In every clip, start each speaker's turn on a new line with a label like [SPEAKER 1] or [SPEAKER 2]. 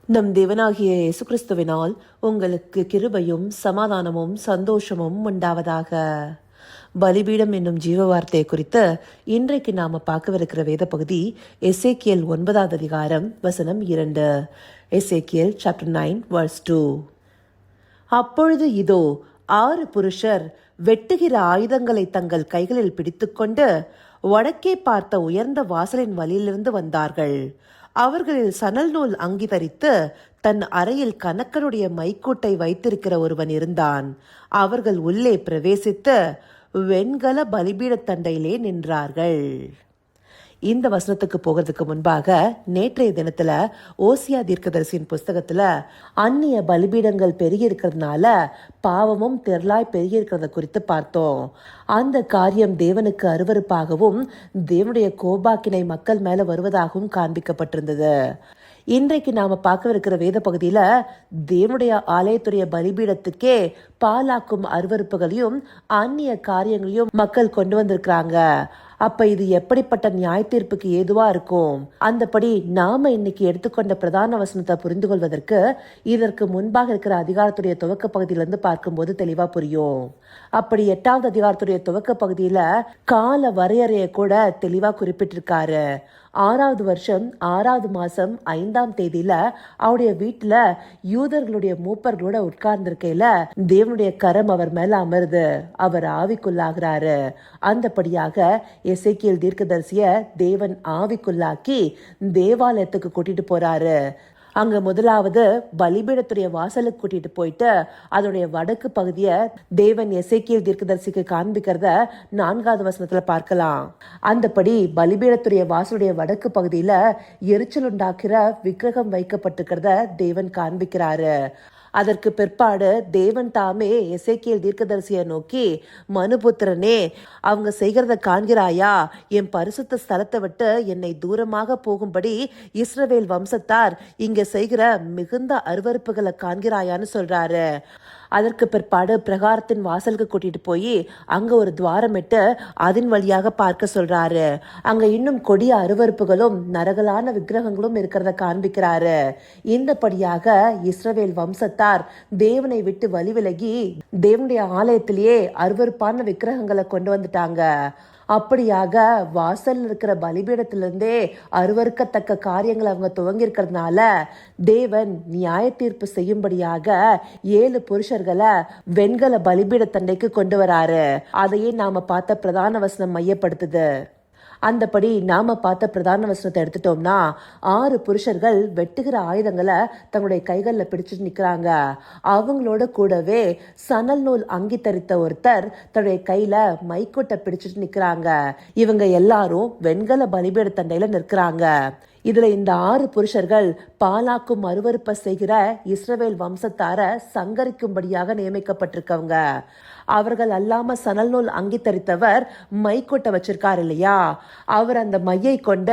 [SPEAKER 1] நம் தேவனாகிய இயேசு கிறிஸ்துவினால் உங்களுக்கு கிருபையும் சமாதானமும் சந்தோஷமும் உண்டாவதாக. பலிபீடம் என்னும் ஜீவ வார்த்தையை குறித்து இன்றைக்கு நாம பார்க்கவிருக்கிற வேத பகுதி எசேக்கியேல் 9வது அதிகாரம் வசனம் 2. எசேக்கியேல் சாப்டர் 9 verse 2. அப்பொழுது இதோ 6 புருஷர் வெட்டுகிற ஆயுதங்களை தங்கள் கைகளில் பிடித்துக்கொண்டு வடக்கே பார்த்த உயர்ந்த வாசலின் வழியிலிருந்து வந்தார்கள். அவர்களில் சணல் நூல் அங்கி தரித்து தன் அறையில் கணக்கனுடைய மைக்கூட்டை வைத்திருக்கிற ஒருவன் இருந்தான். அவர்கள் உள்ளே பிரவேசித்து வெண்கல பலிபீடத்தண்டையிலே நின்றார்கள். இந்த வசனத்துக்கு போகிறதுக்கு முன்பாக நேற்றைய தினத்துல ஓசியா தீர்க்கதரிசியின் புஸ்தகத்துல அந்நிய பலிபீடங்கள் பெருகி இருக்கிறதுனால பாவமும் திரளாய் பெருகி இருக்கிறத குறித்து பார்த்தோம். அந்த காரியம் தேவனுக்கு அருவருப்பாகவும் தேவனுடைய கோபாக்கினை மக்கள் மேல வருவதாகவும் காண்பிக்கப்பட்டிருந்தது. இன்றைக்கு நாம பார்க்கவிருக்கிற வேத பகுதியில தேவனுடைய ஆலயத்துடைய பலிபீடத்துக்கே பாலாக்கும் அருவருப்புகளையும் அந்நிய காரியங்களையும் மக்கள் கொண்டு வந்திருக்கிறாங்க. அப்ப இது எப்படிப்பட்ட நியாய தீர்ப்புக்கு ஏதுவா இருக்கும்? அந்தபடி நாம இன்னைக்கு எடுத்துக்கொண்ட பிரதான வசனத்தை புரிந்து கொள்வதற்கு இதற்கு முன்பாக இருக்கிற அதிகாரத்துடைய துவக்க பகுதியிலிருந்து பார்க்கும்போது தெளிவா புரியும். அப்படி 8வது அதிகாரத்துடைய துவக்க பகுதியில கால வரையறைய கூட தெளிவா குறிப்பிட்டிருக்காரு. 6வது வருஷம் 6வது மாசம் 5ஆம் தேதியில அவருடைய வீட்டுல யூதர்களுடைய மூப்பர்களோட உட்கார்ந்திருக்கையில தேவனுடைய கரம் அவர் மேல அமருது. அவர் ஆவிக்குள்ளாகிறாரு. அந்தபடியாக எசேக்கியேல் தீர்க்கதரிசிய தேவன் ஆவிக்குள்ளாக்கி தேவாலயத்துக்கு கூட்டிட்டு போறாரு. அங்க முதலாவது பலிபீடத்துடைய வாசலுக்கு கூட்டிட்டு போயிட்டு அதோடைய வடக்கு பகுதியை தேவன் எசேக்கியேல் தீர்க்கதரிசிக்கு காண்பிக்கிறத 4வது வசனத்துல பார்க்கலாம். அந்தபடி பலிபீடத்துடைய வாசலுடைய வடக்கு பகுதியில எரிச்சல் உண்டாக்குற விக்கிரகம் வைக்கப்பட்டிருக்கிறத தேவன் காண்பிக்கிறாரு. அதற்கு பிற்பாடு தேவன் தாமே எசேக்கியேல் தீர்க்கதரிசியை நோக்கி, மனுபுத்திரனே, அவங்க செய்கிறத காண்கிறாயா? என் பரிசுத்த ஸ்தலத்தை விட்டு என்னை தூரமாக போகும்படி இஸ்ரவேல் வம்சத்தார் இங்க செய்கிற மிகுந்த அருவருப்புகளை காண்கிறாயான்னு சொல்றாரு. அதற்கு பிற்பாடு பிரகாரத்தின் வாசலுக்கு கூட்டிட்டு போய் அங்க ஒரு துவாரமிட்டு அதன் வழியாக பார்க்க சொல்றாரு. அங்க இன்னும் கொடிய அருவருப்புகளும் நரகலான விக்கிரகங்களும் இருக்கிறத காண்பிக்கிறாரு. இந்தபடியாக இஸ்ரவேல் வம்சத்தார் தேவனை விட்டு வழி விலகி தேவனுடைய ஆலயத்திலேயே அருவருப்பான விக்கிரகங்களை கொண்டு வந்துட்டாங்க. அப்படியாக வாசல் இருக்கிற பலிபீடத்திலிருந்தே அருவருக்கத்தக்க காரியங்களை அவங்க துவங்கி இருக்கிறதுனால தேவன் நியாய தீர்ப்பு செய்யும்படியாக 7 புருஷர்களை வெண்கல பலிபீடத்தண்டைக்கு கொண்டு வராரு. அதையே நாம பார்த்த பிரதான வசனம் மையப்படுத்துது. அந்தபடி நாம பார்த்த பிரதான வசனத்தை எடுத்துட்டோம்னா 6 புருஷர்கள் வெட்டுகிற ஆயுதங்களை தங்களுடைய கைகளில் பிடிச்சிட்டு நிக்கிறாங்க. அவங்களோட கூடவே சணல் நூல் அங்கி தரித்த ஒருத்தர் தன்னுடைய கையில மைக்கூட்டை பிடிச்சிட்டு நிக்கிறாங்க. இவங்க எல்லாரும் வெண்கல பலிபீட தண்டையில நிற்கிறாங்க. இதுல இந்த 6 புருஷர்கள் பாலாக்கும் அருவருப்ப செய்கிற இஸ்ரவேல் வம்சத்தார சங்கரிக்கும்படியாக நியமிக்கப்பட்டிருக்கவங்க. அவர்கள் அல்லாம சணல் நூல் அங்கி தரித்தவர் மைக்கூட்ட வச்சிருக்காரு இல்லையா? அவர் அந்த மையை கொண்ட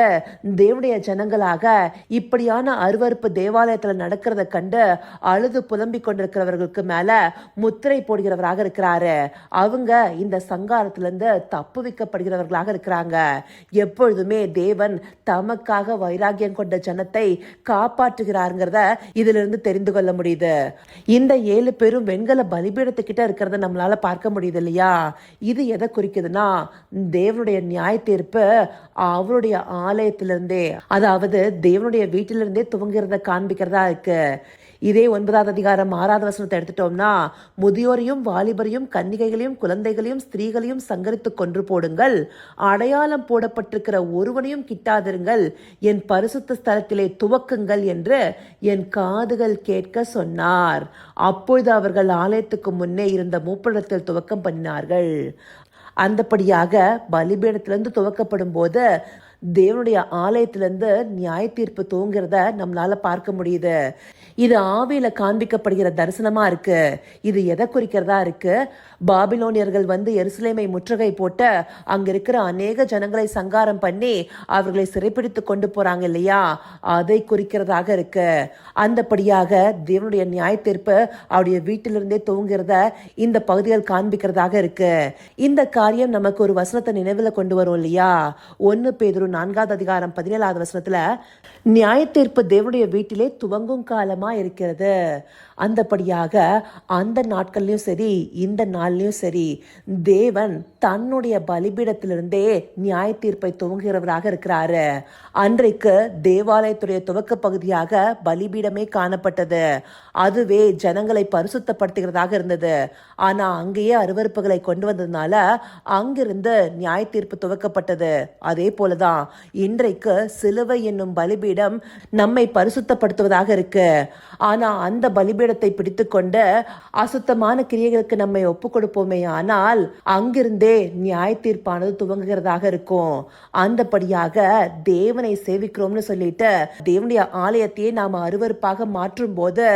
[SPEAKER 1] தேவனுடைய ஜனங்களாக இப்படியான அருவருப்பு தேவாலயத்துல நடக்கிறத கண்டு அழுது புலம்பிக் கொண்டிருக்கிறவர்களுக்கு மேல முத்திரை போடுகிறவராக இருக்கிறாரு. அவங்க இந்த சங்காரத்திலிருந்து தப்பு வைக்கப்படுகிறவர்களாக இருக்கிறாங்க. எப்பொழுதுமே தேவன் தமக்காக வைராகியம் கொண்ட ஜனத்தை காப்பாற்றுகிறாருங்கிறத இதுல இருந்து தெரிந்து கொள்ள முடியுது. இந்த 7 பேரும் வெண்கல பலிபீடத்துக்கிட்ட இருக்கிறத நம்மளால பார்க்க முடியுது இல்லையா? இது எதை குறிக்குதுன்னா தேவனுடைய நியாய தீர்ப்பு அவருடைய ஆலயத்திலிருந்தே, அதாவது தேவனுடைய வீட்டிலிருந்தே துவங்கிறத காண்பிக்கிறதா இருக்கு. இதே 9வது அதிகாரம் 6வது வசனத்தை எடுத்துட்டோம்னா, முதியோரையும் வாலிபரையும் கன்னிகைகளையும் குழந்தைகளையும் ஸ்திரீகளையும் சங்கரித்து கொன்று போடுங்கள், அடையாளம் போடப்பட்டிருக்கிற ஒருவனையும் கிட்டாதிருங்கள், என் பரிசுத்த ஸ்தலத்திலே துவக்குங்கள் என்று என் காதுகள் கேட்க சொன்னார். அப்பொழுது அவர்கள் ஆலயத்துக்கு முன்னே இருந்த மூப்பிடத்தில் துவக்கம் பண்ணினார்கள். அந்தபடியாக பலிபீடத்திலிருந்து துவக்கப்படும் போது தேவனுடைய ஆலயத்திலிருந்து நியாய தீர்ப்பு துவங்கிறத நம்மளால பார்க்க முடியுது. இது ஆவியில காண்பிக்கப்படுகிற தரிசனமா இருக்கு. இது எதை குறிக்கிறதா இருக்கு? பாபிலோனியர்கள் வந்து எருசலேமை முற்றுகை போட்டு அங்க இருக்கிற அநேக ஜனங்களை சங்காரம் பண்ணி அவர்களை சிறைப்பிடித்து கொண்டு போறாங்க இல்லையா? அதை குறிக்கிறதாக இருக்கு. அந்தபடியாக தேவனுடைய நியாய தீர்ப்பு அவருடைய வீட்டிலிருந்தே துவங்கிறத இந்த பகுதிகள் காண்பிக்கிறதாக இருக்கு. இந்த காரியம் நமக்கு ஒரு வசனத்தை நினைவுல கொண்டு வரும் இல்லையா? 1 பேதுரு 4வது அதிகாரம் 17வது வசனத்துல, நியாய தீர்ப்பு தேவனுடைய வீட்டிலே துவங்கும் காலமா இருக்கிறது. அந்தபடியாக அந்த நாட்கள்லயும் சரி, இந்த நாள்லயும் சரி, தேவன் தன்னுடைய பலிபீடத்திலிருந்தே நியாய தீர்ப்பை துவங்குகிறவராக இருக்கிறாரு. அன்றைக்கு தேவாலயத்துடைய துவக்க பகுதியாக பலிபீடமே காணப்பட்டது. அதுவே ஜனங்களை பரிசுத்தப்படுத்துகிறதாக இருந்தது. ஆனா அங்கேயே அருவருப்புகளை கொண்டு வந்ததுனால அங்கிருந்து நியாய தீர்ப்பு துவக்கப்பட்டது. அதே போலதான் இன்றைக்கு சிலுவை என்னும் பலிபீடம் நம்மை பரிசுத்தப்படுத்துவதாக இருக்கு. ஆனா அந்த பலிபீடத்தை பிடித்து கொண்டு அசுத்தமான கிரியைகளுக்கு நம்மை ஒப்பு கொடுப்போமே ஆனால் அங்கிருந்தே நியாய தீர்ப்பானது துவங்குகிறதாக இருக்கும். அந்தபடியாக தேவனை சேவிக்கிறோம்னு சொல்லிட்டு தேவனுடைய ஆலயத்தையே நாம அருவருப்பாக மாற்றும் போது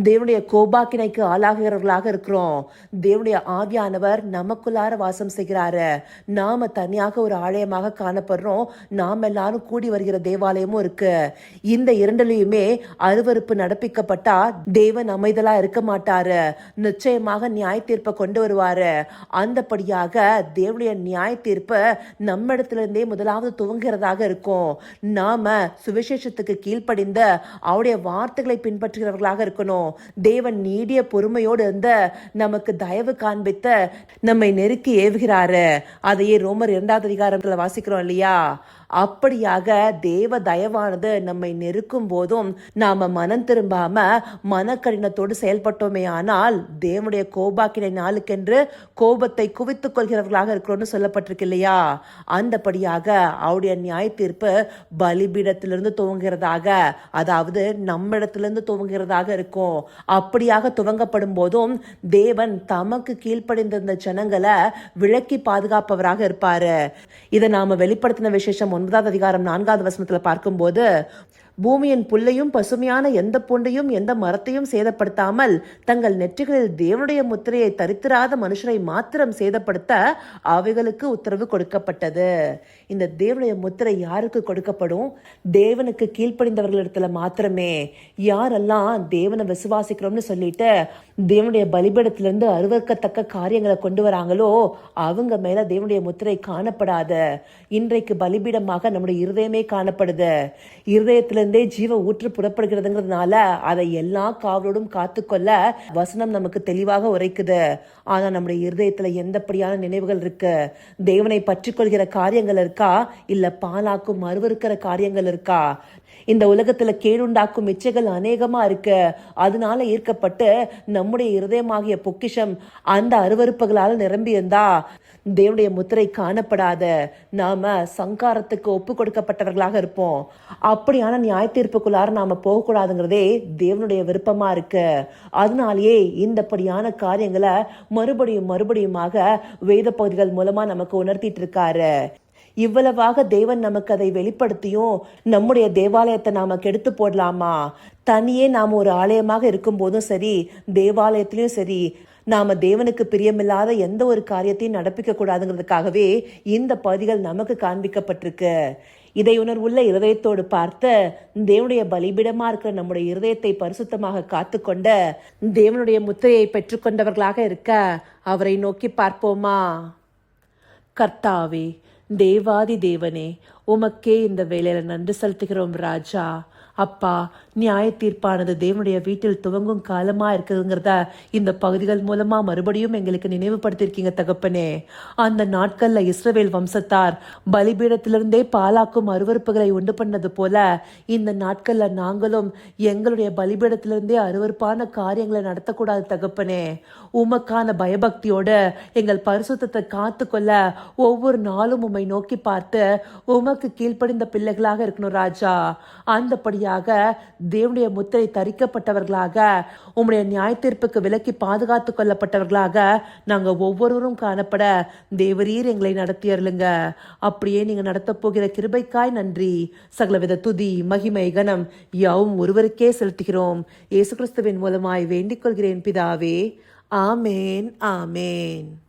[SPEAKER 1] தேவனுடைய கோபாக்கினைக்கு ஆளாகிறவர்களாக இருக்கிறோம். தேவனுடைய ஆவியானவர் நமக்குள்ளார வாசம் செய்கிறாரு. நாம தனியாக ஒரு ஆலயமாக காணப்படுறோம். நாம் எல்லாரும் கூடி வருகிற தேவாலயமும் இருக்கு. இந்த இரண்டிலையுமே அருவருப்பு நடப்பிக்கப்பட்டா தேவன் அமைதலா இருக்க மாட்டாரு. நிச்சயமாக நியாய தீர்ப்பை கொண்டு வருவாரு. அந்தபடியாக தேவனுடைய நியாய தீர்ப்பு நம்ம இடத்திலிருந்தே முதலாவது துவங்குகிறதாக இருக்கும். நாம சுவிசேஷத்துக்கு கீழ்ப்படிந்த அவருடைய வார்த்தைகளை பின்பற்றுகிறவர்களாக இருக்கணும். தேவன் நீடிய பொறுமையோடு இருந்த நமக்கு தயவு காண்பித்த நம்மை நெருக்கி ஏவுகிறாரு. அதையே ரோமர் 2வது அதிகாரத்துல வாசிக்கிறோம் இல்லையா? அப்படியாக தேவ தயவானது நம்மை நெருக்கும் போதும் நாம மனம் திரும்பாம மனக்கடினத்தோடு செயல்பட்டோமே ஆனால் தேவனுடைய கோபாக்கினை நாளுக்கென்று கோபத்தை குவித்துக் கொள்கிறவர்களாக இருக்கிறோம்னு சொல்லப்பட்டிருக்கு இல்லையா? அந்தபடியாக அவருடைய நியாய தீர்ப்பு பலிபீடத்திலிருந்து துவங்குகிறதாக, அதாவது நம்மிடத்திலிருந்து துவங்குகிறதாக இருக்கும். அப்படியாக துவங்கப்படும் போதும் தேவன் தமக்கு கீழ்ப்படிந்திருந்த ஜனங்களை விலக்கி பாதுகாப்பவராக இருப்பாரு. இதை நாம வெளிப்படுத்தின விசேஷம் 9வது அதிகாரம் 4வது வசனத்துல பார்க்கும்போது, பூமியின் புல்லையும் பசுமையான எந்த பூண்டையும் எந்த மரத்தையும் சேதப்படுத்தாமல் தங்கள் நெற்றிகளில் தேவனுடைய முத்திரையை தரித்திராத மனுஷரை மாத்திரம் சேதப்படுத்த அவைகளுக்கு உத்தரவு கொடுக்கப்பட்டது. இந்த தேவனுடைய முத்திரை யாருக்கு கொடுக்கப்படும்? தேவனுக்கு கீழ்ப்படிந்தவர்களிடத்துல மாத்திரமே. யாரெல்லாம் தேவனை விசுவாசிக்கிறோம்னு சொல்லிட்டு தேவனுடைய பலிபீடத்திலிருந்து அருவருக்கத்தக்க காரியங்களை கொண்டு வராங்களோ அவங்க மேல தேவனுடைய முத்திரை காணப்படாத. இன்றைக்கு பலிபீடமாக நம்முடைய இருதயமே காணப்படுது. இருதயத்திலிருந்தே ஜீவ ஊற்று புறப்படுகிறதுங்கிறதுனால அதை எல்லா காவலோடும் காத்துக்கொள்ள வசனம் நமக்கு தெளிவாக உரைக்குது. ஆனா நம்முடைய இருதயத்துல எந்தப்படியான நினைவுகள் இருக்கு? தேவனை பற்றி கொள்கிற காரியங்கள் இருக்கா? இல்ல பாலாக்கும் அருவருக்கிற காரியங்கள் இருக்கா? இந்த உலகத்துல கேடுண்டாக்கும் இச்சைகள் அநேகமா இருக்கு. அதனால ஈர்க்கப்பட்டு நம்முடைய இருதயமாகிய பொக்கிஷம் அந்த அருவருப்புகளால் நிரம்பி இருந்தா தேவனுடைய முத்திரை காணப்படாத. நாம சங்காரத்துக்கு ஒப்பு கொடுக்கப்பட்டவர்களாக இருப்போம். அப்படியான நியாய தீர்ப்புக்குள்ளார நாம போகக்கூடாதுங்கிறதே தேவனுடைய விருப்பமா இருக்கு. அதனாலேயே இந்தப்படியான காரியங்களை மறுபடியுமாக வேத பகுதிகள் மூலமா நமக்கு உணர்த்திட்டு இருக்காரு. இவ்வளவாக தேவன் நமக்கு அதை வெளிப்படுத்தியும் நம்முடைய தேவாலயத்தை நாம கெடுத்து போடலாமா? தனியே நாம ஒரு ஆலயமாக இருக்கும் போதும் சரி, தேவாலயத்திலயும் சரி, நாம தேவனுக்கு பிரியமில்லாத எந்த ஒரு காரியத்தையும் நடப்பிக்க கூடாதுங்கிறதுக்காகவே இந்த பகுதிகள் நமக்கு காண்பிக்கப்பட்டிருக்கு. இதை உணர்வுள்ள இருதயத்தோடு பார்த்து தேவனுடைய பலிபீடமா இருக்கிற நம்முடைய இருதயத்தை பரிசுத்தமாக காத்துக்கொண்ட தேவனுடைய முத்திரையை பெற்றுக்கொண்டவர்களாக இருக்க அவரை நோக்கி பார்ப்போமா? கர்த்தாவே, தேவாதி தேவனே, உமக்கே இந்த வேளையில நன்றி செலுத்துகிறோம் ராஜா. அப்பா, நியாய தீர்ப்பானது தேவனுடைய வீட்டில் துவங்கும் காலமா இருக்குதுங்கிறத இந்த பகுதிகள் மூலமா மறுபடியும் எங்களுக்கு நினைவுபடுத்திருக்கீங்க தகப்பனே. அந்த நாட்கள்ல இஸ்ரவேல் வம்சத்தார் பலிபீடத்திலிருந்தே பாலாக்கும் அருவருப்புகளை உண்டு பண்ணது போல இந்த நாட்கள்ல நாங்களும் எங்களுடைய பலிபீடத்திலிருந்தே அருவருப்பான காரியங்களை நடத்தக்கூடாது தகப்பனே. உமக்கான பயபக்தியோட எங்கள் பரிசுத்தத்தை காத்து கொள்ள ஒவ்வொரு நாளும் உம்மை நோக்கி பார்த்து உமக்கு கீழ்ப்படிந்த பிள்ளைகளாக இருக்கணும் ராஜா. அந்தபடியாக தேவனுடைய முத்திரை தரிக்கப்பட்டவர்களாக, உம்முடைய நியாய தீர்ப்புக்கு விலக்கி பாதுகாத்து கொள்ளப்பட்டவர்களாக நாங்க ஒவ்வொருவரும் காணப்பட தேவரீர் எங்களை நடத்தி அருளுங்க. அப்படியே நீங்க நடத்த போகிற கிருபைக்காய் நன்றி. சகலவித துதி, மகிமை, கனம் யாவும் ஒருவருக்கே செலுத்துகிறோம். இயேசு கிறிஸ்துவின் மூலமாய் வேண்டிக் கொள்கிறேன் பிதாவே. ஆமேன், ஆமேன்.